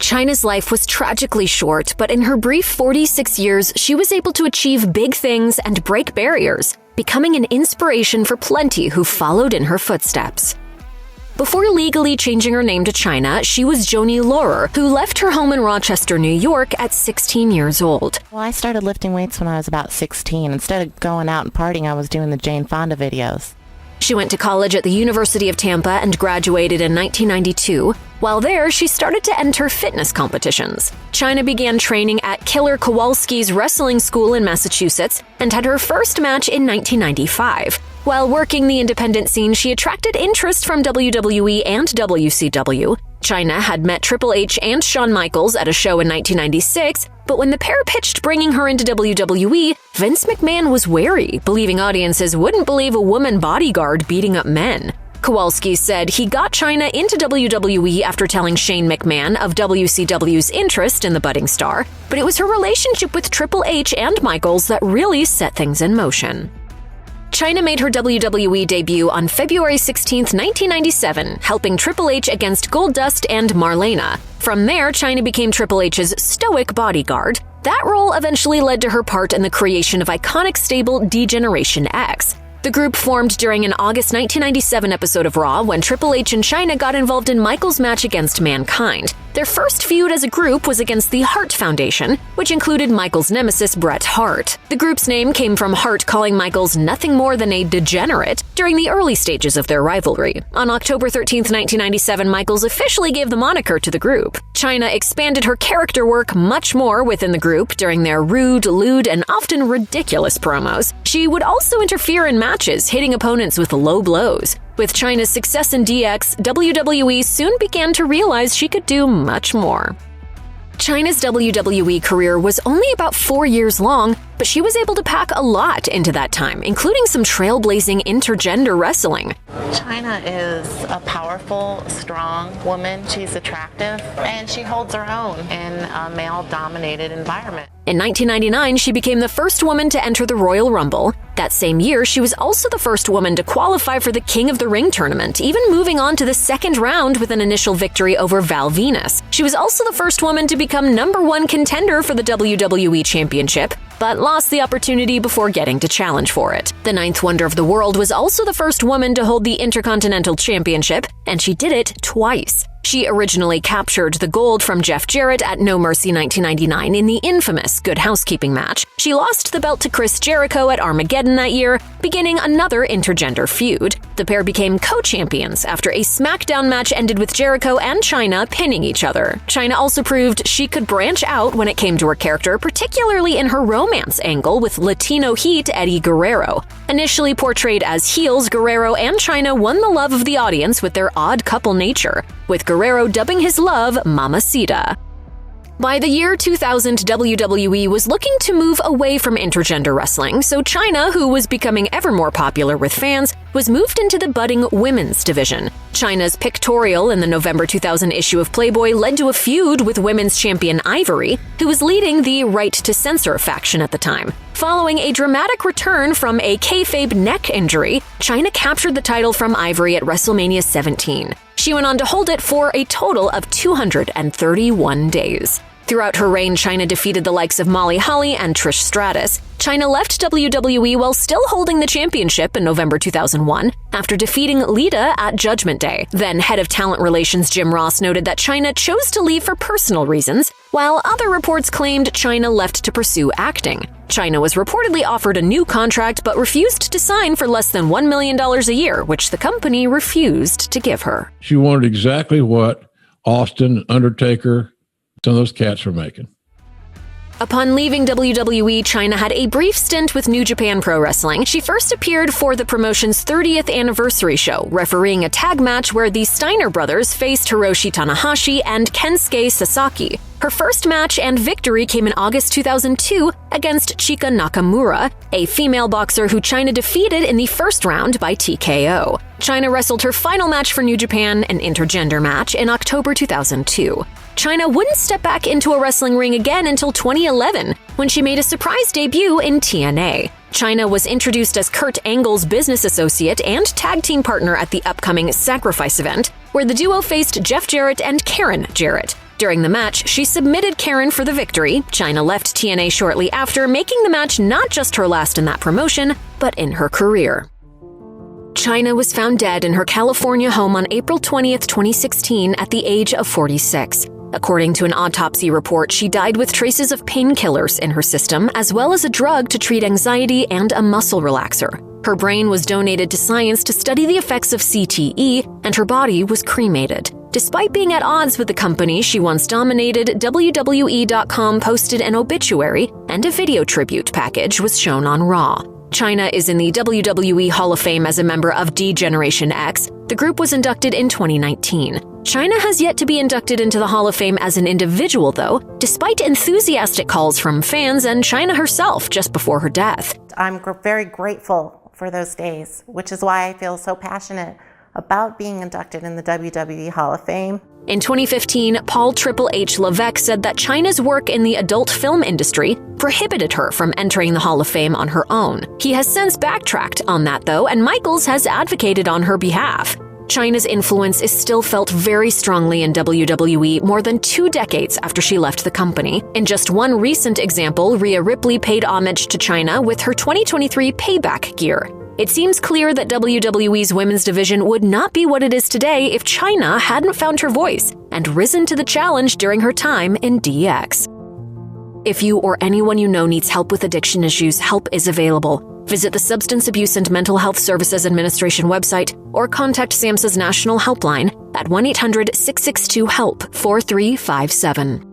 Chyna's life was tragically short, but in her brief 46 years, she was able to achieve big things and break barriers, becoming an inspiration for plenty who followed in her footsteps. Before legally changing her name to Chyna, she was Joni Laurer, who left her home in Rochester, New York at 16 years old. Well, I started lifting weights when I was about 16. Instead of going out and partying, I was doing the Jane Fonda videos. She went to college at the University of Tampa and graduated in 1992. While there, she started to enter fitness competitions. Chyna began training at Killer Kowalski's wrestling school in Massachusetts and had her first match in 1995. While working the independent scene, she attracted interest from WWE and WCW. Chyna had met Triple H and Shawn Michaels at a show in 1996, but when the pair pitched bringing her into WWE, Vince McMahon was wary, believing audiences wouldn't believe a woman bodyguard beating up men. Kowalski said he got Chyna into WWE after telling Shane McMahon of WCW's interest in the budding star, but it was her relationship with Triple H and Michaels that really set things in motion. Chyna made her WWE debut on February 16, 1997, helping Triple H against Goldust and Marlena. From there, Chyna became Triple H's stoic bodyguard. That role eventually led to her part in the creation of iconic stable D-Generation X. The group formed during an August 1997 episode of Raw when Triple H and Chyna got involved in Michaels' match against Mankind. Their first feud as a group was against the Hart Foundation, which included Michaels' nemesis Bret Hart. The group's name came from Hart calling Michaels nothing more than a degenerate during the early stages of their rivalry. On October 13, 1997, Michaels officially gave the moniker to the group. Chyna expanded her character work much more within the group during their rude, lewd, and often ridiculous promos. She would also interfere in matches, hitting opponents with low blows. With Chyna's success in DX, WWE soon began to realize she could do much more. Chyna's WWE career was only about 4 years long, but she was able to pack a lot into that time, including some trailblazing intergender wrestling. Chyna is a powerful, strong woman. She's attractive, and she holds her own in a male-dominated environment. In 1999, she became the first woman to enter the Royal Rumble. That same year, she was also the first woman to qualify for the King of the Ring tournament, even moving on to the second round with an initial victory over Val Venus. She was also the first woman to become #1 contender for the WWE Championship, but lost the opportunity before getting to challenge for it. The ninth wonder of the world was also the first woman to hold the Intercontinental Championship, and she did it twice. She originally captured the gold from Jeff Jarrett at No Mercy 1999 in the infamous Good Housekeeping match. She lost the belt to Chris Jericho at Armageddon that year, beginning another intergender feud. The pair became co-champions after a SmackDown match ended with Jericho and Chyna pinning each other. Chyna also proved she could branch out when it came to her character, particularly in her romance angle with Latino heat Eddie Guerrero. Initially portrayed as heels, Guerrero and Chyna won the love of the audience with their odd couple nature, with Guerrero dubbing his love Mamacita. By the year 2000, WWE was looking to move away from intergender wrestling, so Chyna, who was becoming ever more popular with fans, was moved into the budding women's division. Chyna's pictorial in the November 2000 issue of Playboy led to a feud with women's champion Ivory, who was leading the Right to Censor faction at the time. Following a dramatic return from a kayfabe neck injury, Chyna captured the title from Ivory at WrestleMania 17. She went on to hold it for a total of 231 days. Throughout her reign, Chyna defeated the likes of Molly Holly and Trish Stratus. Chyna left WWE while still holding the championship in November 2001 after defeating Lita at Judgment Day. Then head of talent relations Jim Ross noted that Chyna chose to leave for personal reasons, while other reports claimed Chyna left to pursue acting. Chyna was reportedly offered a new contract but refused to sign for less than $1 million a year, which the company refused to give her. She wanted exactly what Austin, Undertaker, some of those cats were making. Upon leaving WWE, Chyna had a brief stint with New Japan Pro Wrestling. She first appeared for the promotion's 30th anniversary show, refereeing a tag match where the Steiner brothers faced Hiroshi Tanahashi and Kensuke Sasaki. Her first match and victory came in August 2002 against Chika Nakamura, a female boxer who Chyna defeated in the first round by TKO. Chyna wrestled her final match for New Japan, an intergender match, in October 2002. Chyna wouldn't step back into a wrestling ring again until 2011, when she made a surprise debut in TNA. Chyna was introduced as Kurt Angle's business associate and tag team partner at the upcoming Sacrifice event, where the duo faced Jeff Jarrett and Karen Jarrett. During the match, she submitted Karen for the victory. Chyna left TNA shortly after, making the match not just her last in that promotion, but in her career. Chyna was found dead in her California home on April 20th, 2016 at the age of 46. According to an autopsy report, she died with traces of painkillers in her system, as well as a drug to treat anxiety and a muscle relaxer. Her brain was donated to science to study the effects of CTE, and her body was cremated. Despite being at odds with the company she once dominated, WWE.com posted an obituary, and a video tribute package was shown on Raw. Chyna is in the WWE Hall of Fame as a member of D-Generation X. The group was inducted in 2019. Chyna has yet to be inducted into the Hall of Fame as an individual, though, despite enthusiastic calls from fans and Chyna herself just before her death. I'm very grateful for those days, which is why I feel so passionate about being inducted in the WWE Hall of Fame. In 2015, Paul Triple H Levesque said that Chyna's work in the adult film industry prohibited her from entering the Hall of Fame on her own. He has since backtracked on that, though, and Michaels has advocated on her behalf. Chyna's influence is still felt very strongly in WWE more than 2 decades after she left the company. In just one recent example, Rhea Ripley paid homage to Chyna with her 2023 Payback gear. It seems clear that WWE's women's division would not be what it is today if Chyna hadn't found her voice and risen to the challenge during her time in DX. If you or anyone you know needs help with addiction issues, help is available. Visit the Substance Abuse and Mental Health Services Administration website or contact SAMHSA's national helpline at 1-800-662-HELP 4357.